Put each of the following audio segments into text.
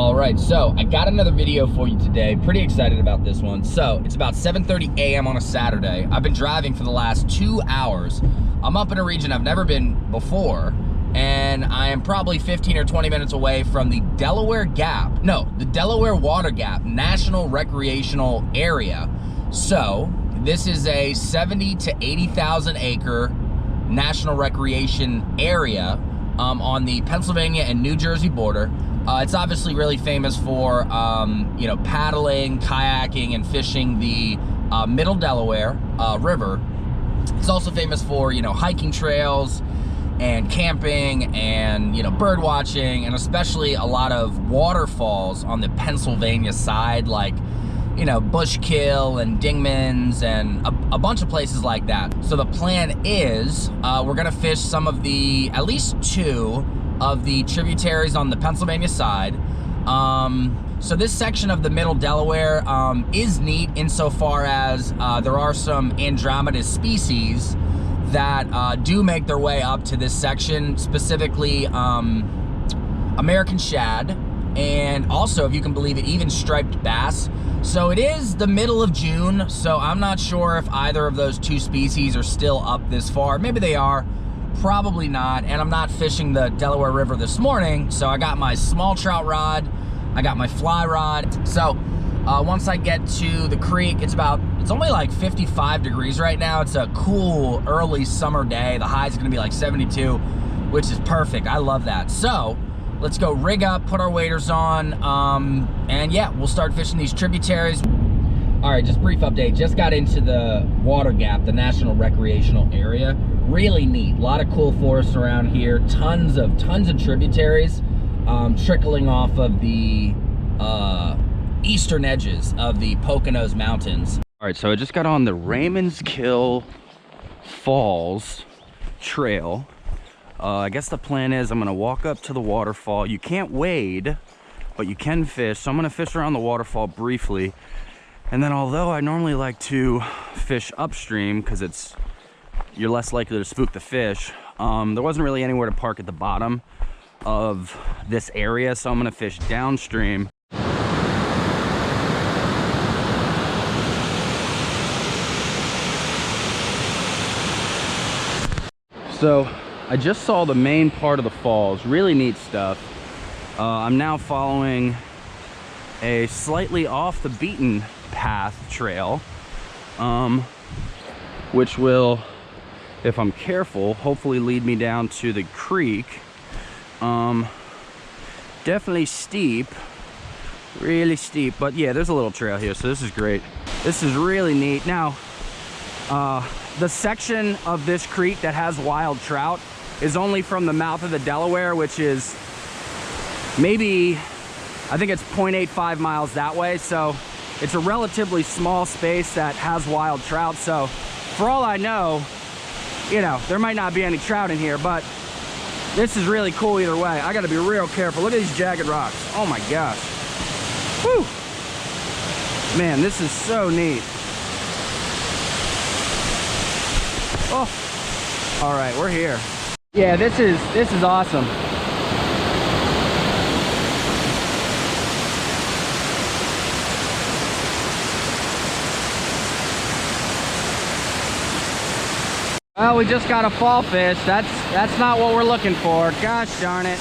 All right, so I got another video for you today. Pretty excited about this one. So it's about 7:30 a.m. on a Saturday. I've been driving for the last 2 hours. I'm up in a region I've never been before, and I am probably 15 or 20 minutes away from the Delaware Gap. No, the Delaware Water Gap National Recreational Area. So this is a 70 to 80,000 acre national recreation area on the Pennsylvania and New Jersey border. It's obviously really famous for, you know, paddling, kayaking, and fishing the Middle Delaware River. It's also famous for, you know, hiking trails and camping and, you know, bird watching, and especially a lot of waterfalls on the Pennsylvania side, like, you know, Bushkill and Dingmans and a bunch of places like that. So the plan is we're gonna fish some of the, at least 2 of the tributaries on the Pennsylvania side. So this section of the Middle Delaware is neat insofar as there are some Andromeda species that do make their way up to this section, specifically American shad, and also, if you can believe it, even striped bass. So it is the middle of June, so I'm not sure if either of those 2 species are still up this far. Maybe they are, probably not. And I'm not fishing the Delaware River this morning, so I got my small trout rod, I got my fly rod. So once I get to the creek, it's only like 55 degrees right now. It's a cool early summer day. The high is gonna be like 72, which is perfect. I love that. So let's go rig up, put our waders on, and yeah, we'll start fishing these tributaries. All right, just brief update. Just got into the Water Gap, the National Recreational Area. Really neat. A lot of cool forests around here. Tons of tributaries trickling off of the eastern edges of the Poconos Mountains. All right, so I just got on the Raymondskill Falls Trail. I guess the plan is I'm gonna walk up to the waterfall. You can't wade, but you can fish. So I'm gonna fish around the waterfall briefly. And then, although I normally like to fish upstream because you're less likely to spook the fish, there wasn't really anywhere to park at the bottom of this area. So I'm gonna fish downstream. So I just saw the main part of the falls. Really neat stuff. I'm now following a slightly off the beaten path trail, which will, if I'm careful, hopefully lead me down to the creek. Definitely steep, really steep, but yeah, there's a little trail here, so this is great. This is really neat. Now, the section of this creek that has wild trout is only from the mouth of the Delaware, which is maybe, I think it's 0.85 miles that way. So it's a relatively small space that has wild trout. So for all I know, you know, there might not be any trout in here, but this is really cool either way. I gotta be real careful. Look at these jagged rocks. Oh my gosh. Whew. Man, this is so neat. Oh, all right, we're here. Yeah, this is awesome. Well, we just got a fall fish. That's not what we're looking for. Gosh darn it.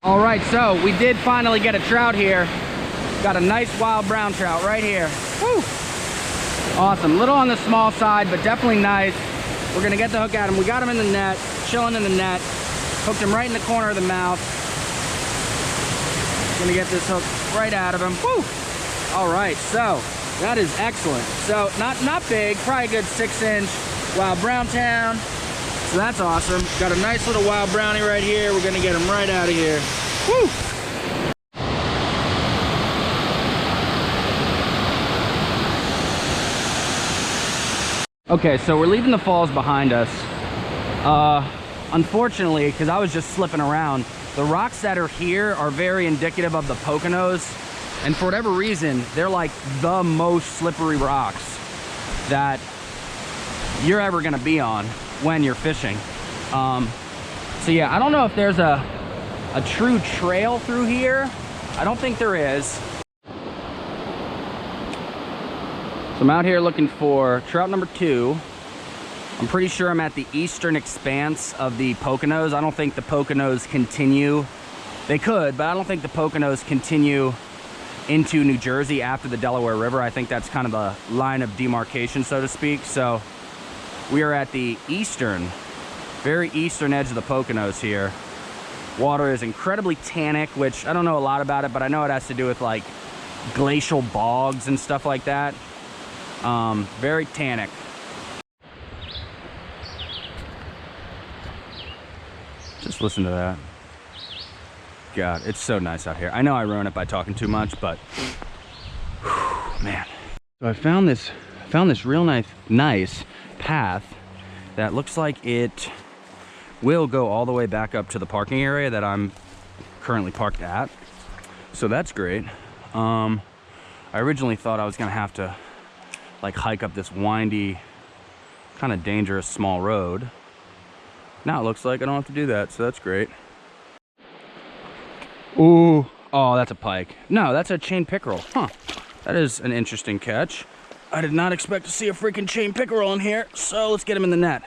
All right, so we did finally get a trout here. Got a nice wild brown trout right here. Woo! Awesome. Little on the small side, but definitely nice. We're gonna get the hook at him. We got him in the net, chilling in the net. Hooked him right in the corner of the mouth. Gonna get this hook right out of him. Woo! All right, so that is excellent. So not big, probably a good 6-inch wild brown town. So that's awesome. Got a nice little wild brownie right here. We're gonna get him right out of here. Woo! Okay, so we're leaving the falls behind us. Unfortunately, because I was just slipping around, the rocks that are here are very indicative of the Poconos, and for whatever reason, they're like the most slippery rocks that you're ever gonna be on when you're fishing. So yeah, I don't know if there's a true trail through here, I don't think there is. So I'm out here looking for trout number 2. I'm pretty sure I'm at the eastern expanse of the Poconos. I don't think the Poconos continue. They could, but I don't think the Poconos continue into New Jersey after the Delaware River. I think that's kind of the line of demarcation, so to speak. So we are at the eastern, very eastern edge of the Poconos here. Water is incredibly tannic, which I don't know a lot about it, but I know it has to do with like glacial bogs and stuff like that. Very tannic. Just listen to that. God, it's so nice out here. I know I ruin it by talking too much, but whew, man. So I found this real nice path that looks like it will go all the way back up to the parking area that I'm currently parked at. So that's great. I originally thought I was gonna have to like hike up this windy, kind of dangerous small road. Now it looks like I don't have to do that, so that's great. Ooh, oh, that's a pike. No, that's a chain pickerel. Huh, that is an interesting catch. I did not expect to see a freaking chain pickerel in here, so let's get him in the net.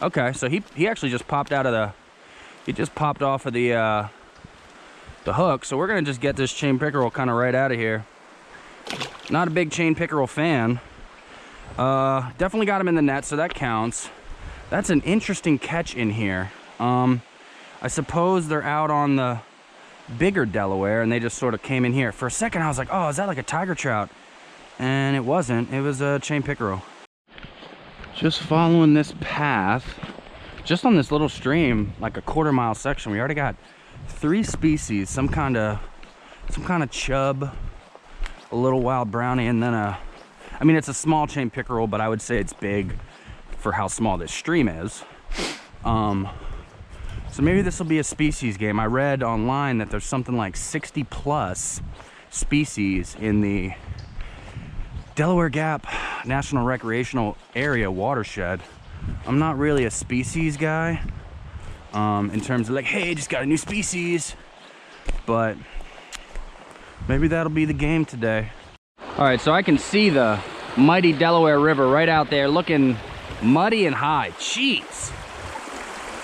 Okay, so he actually just popped out of the, he just popped off of the hook, so we're gonna just get this chain pickerel kind of right out of here. Not a big chain pickerel fan. Definitely got him in the net, so that counts. That's an interesting catch in here. I suppose they're out on the bigger Delaware and they just sort of came in here. For a second I was like, oh, is that like a tiger trout? And it wasn't. It was a chain pickerel. Just following this path, just on this little stream, like a quarter-mile section, we already got 3 species, some kind of chub, a little wild brownie, and then I mean, it's a small chain pickerel, but I would say it's big for how small this stream is. So maybe this will be a species game. I read online that there's something like 60+ species in the Delaware Gap National Recreational Area watershed. I'm not really a species guy in terms of like, hey, just got a new species, but maybe that'll be the game today. All right, so I can see the mighty Delaware River right out there looking muddy and high. Jeez.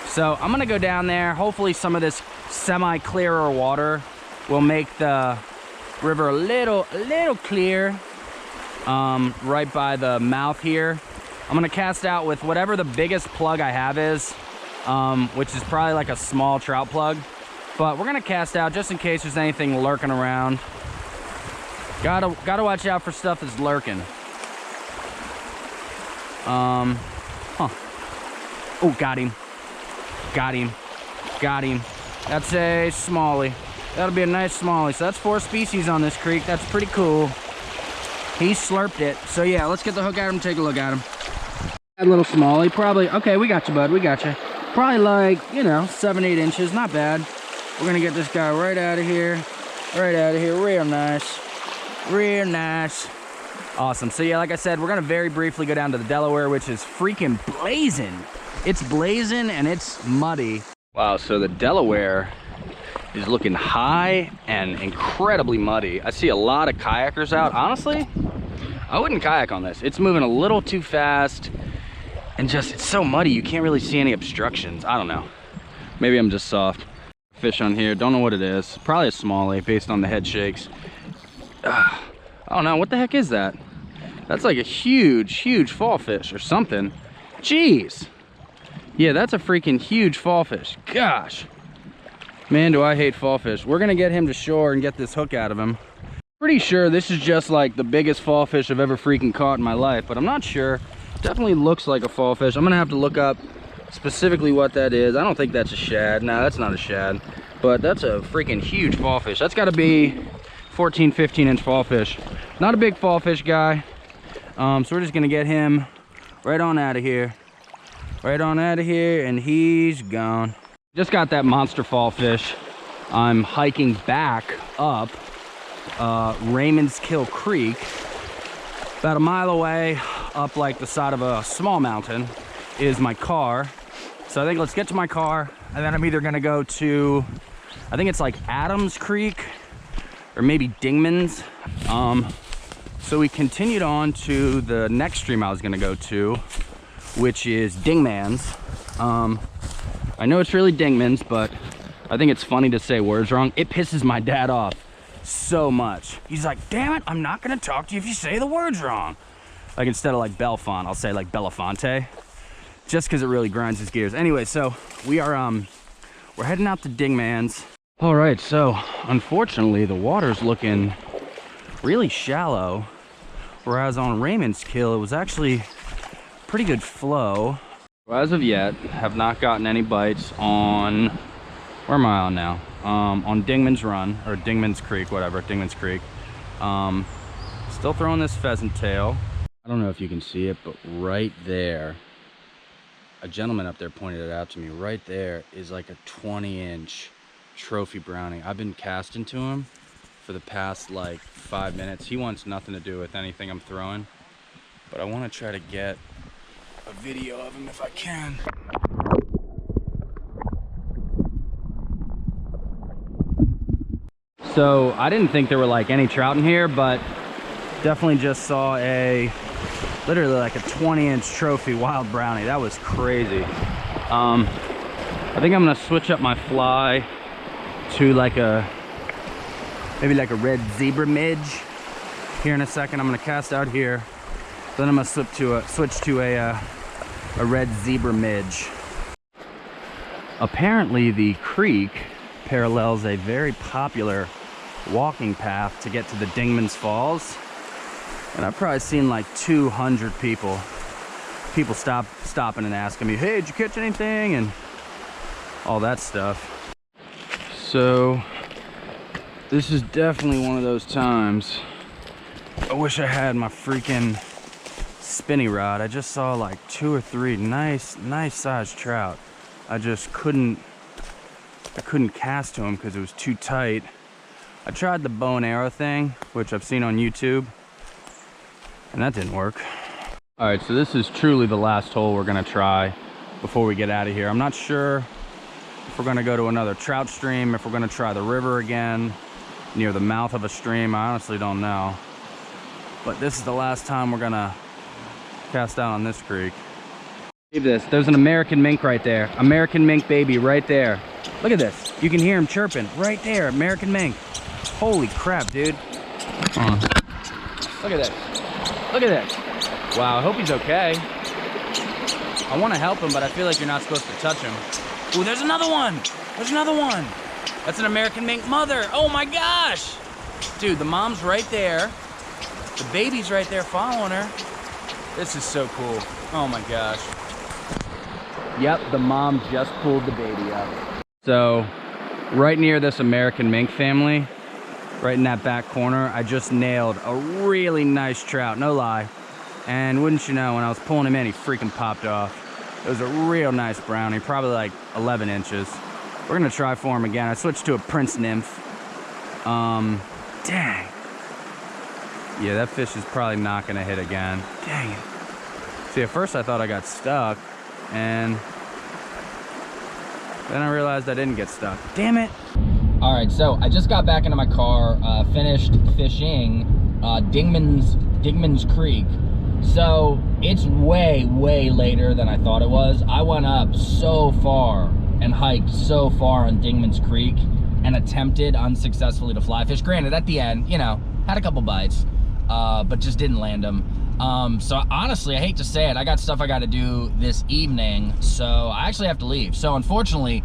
So I'm gonna go down there. Hopefully some of this semi-clearer water will make the river a little clear. Right by the mouth here. I'm gonna cast out with whatever the biggest plug I have is, which is probably like a small trout plug, but we're gonna cast out just in case there's anything lurking around. Gotta watch out for stuff that's lurking. Oh, got him. That's a smallie. That'll be a nice smallie. So that's 4 species on this creek. That's pretty cool. He slurped it. So yeah, let's get the hook at him, take a look at him. That little smallie, probably, okay, we got you, bud, we got you. Probably like, you know, 7-8 inches, not bad. We're gonna get this guy right out of here, real nice. Awesome, so yeah, like I said, we're gonna very briefly go down to the Delaware, which is freaking blazing. It's blazing and it's muddy. Wow, so the Delaware is looking high and incredibly muddy. I see a lot of kayakers out. Honestly, I wouldn't kayak on this. It's moving a little too fast and just, it's so muddy, you can't really see any obstructions. I don't know. Maybe I'm just soft. Fish on here, don't know what it is. Probably a smallie based on the head shakes. I don't know, what the heck is that? That's like a huge fall fish or something. Jeez. Yeah, that's a freaking huge fall fish. Gosh. Man, do I hate fall fish. We're gonna get him to shore and get this hook out of him. Pretty sure this is just like the biggest fall fish I've ever freaking caught in my life, but I'm not sure. Definitely looks like a fall fish. I'm gonna have to look up specifically what that is. I don't think that's a shad. No, that's not a shad, but that's a freaking huge fall fish. That's gotta be 14, 15 inch fall fish. Not a big fall fish guy. So we're just gonna get him right on out of here. And he's gone. Just got that monster fall fish. I'm hiking back up Raymondskill Creek, about a mile away, up like the side of a small mountain is my car. So I think let's get to my car, and then I'm either gonna go to, I think it's like Adams Creek or maybe Dingmans. So we continued on to the next stream I was gonna go to, which is Dingmans. I know it's really Dingmans, but I think it's funny to say words wrong. It pisses my dad off so much. He's like, damn it, I'm not gonna talk to you if you say the words wrong. Like, instead of like Belfont, I'll say like Belafonte, just because it really grinds his gears. Anyway, so we are we're heading out to Dingmans. All right, so unfortunately the water's looking really shallow, whereas on Raymondskill it was actually pretty good flow. As of yet, have not gotten any bites on, where am I on now? On Dingmans Run, or Dingmans Creek, whatever, Dingmans Creek. Still throwing this pheasant tail. I don't know if you can see it, but right there, a gentleman up there pointed it out to me. Right there is like a 20-inch trophy brownie. I've been casting to him for the past like 5 minutes. He wants nothing to do with anything I'm throwing, but I want to try to get a video of him if I can. So I didn't think there were like any trout in here, but definitely just saw literally like a 20-inch trophy wild brownie. That was crazy. I think I'm gonna switch up my fly to like maybe like a red zebra midge here in a second. I'm gonna cast out here, then I'm gonna switch to a red zebra midge. Apparently the creek parallels a very popular walking path to get to the Dingmans Falls, and I've probably seen like 200 people stopping and asking me, hey, did you catch anything, and all that stuff. So this is definitely one of those times I wish I had my freaking spinny rod. I just saw like 2 or 3 nice sized trout. I just couldn't cast to them because it was too tight. I tried the bow and arrow thing, which I've seen on YouTube, and that didn't work. All right, so this is truly the last hole we're gonna try before we get out of here. I'm not sure if we're gonna go to another trout stream, if we're gonna try the river again near the mouth of a stream. I honestly don't know, but this is the last time we're gonna cast out on this creek. Leave this. There's an American mink right there. American mink baby right there. Look at this. You can hear him chirping right there. American mink. Holy crap, dude. Look at this. Look at this. Wow, I hope he's okay. I want to help him, but I feel like you're not supposed to touch him. Ooh, there's another one. There's another one. That's an American mink mother. Oh my gosh. Dude, the mom's right there. The baby's right there following her. This is so cool. Oh my gosh. Yep, the mom just pulled the baby up. So, right near this American mink family, right in that back corner, I just nailed a really nice trout, no lie. And wouldn't you know, when I was pulling him in, he freaking popped off. It was a real nice brownie, probably like 11 inches. We're gonna try for him again. I switched to a Prince Nymph. Dang. Yeah, that fish is probably not gonna hit again. Dang it. See, at first I thought I got stuck, and then I realized I didn't get stuck. Damn it. All right, so I just got back into my car, finished fishing Dingmans Creek. So it's way later than I thought it was. I went up so far and hiked so far on Dingmans Creek and attempted unsuccessfully to fly fish. Granted, at the end, you know, had a couple bites, but just didn't land them. So honestly, I hate to say it, I got stuff I got to do this evening, so I actually have to leave. So unfortunately,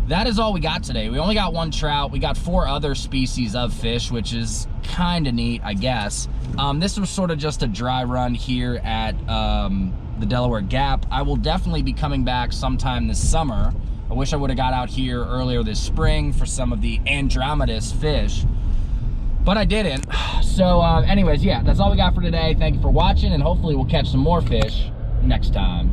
that is all we got today. We only got 1 trout. We got 4 other species of fish, which is kind of neat, I guess. This was sort of just a dry run here at the Delaware Gap. I will definitely be coming back sometime this summer. I wish I would have got out here earlier this spring for some of the Andromedas fish, but I didn't. So anyways, yeah, that's all we got for today. Thank you for watching, and hopefully we'll catch some more fish next time.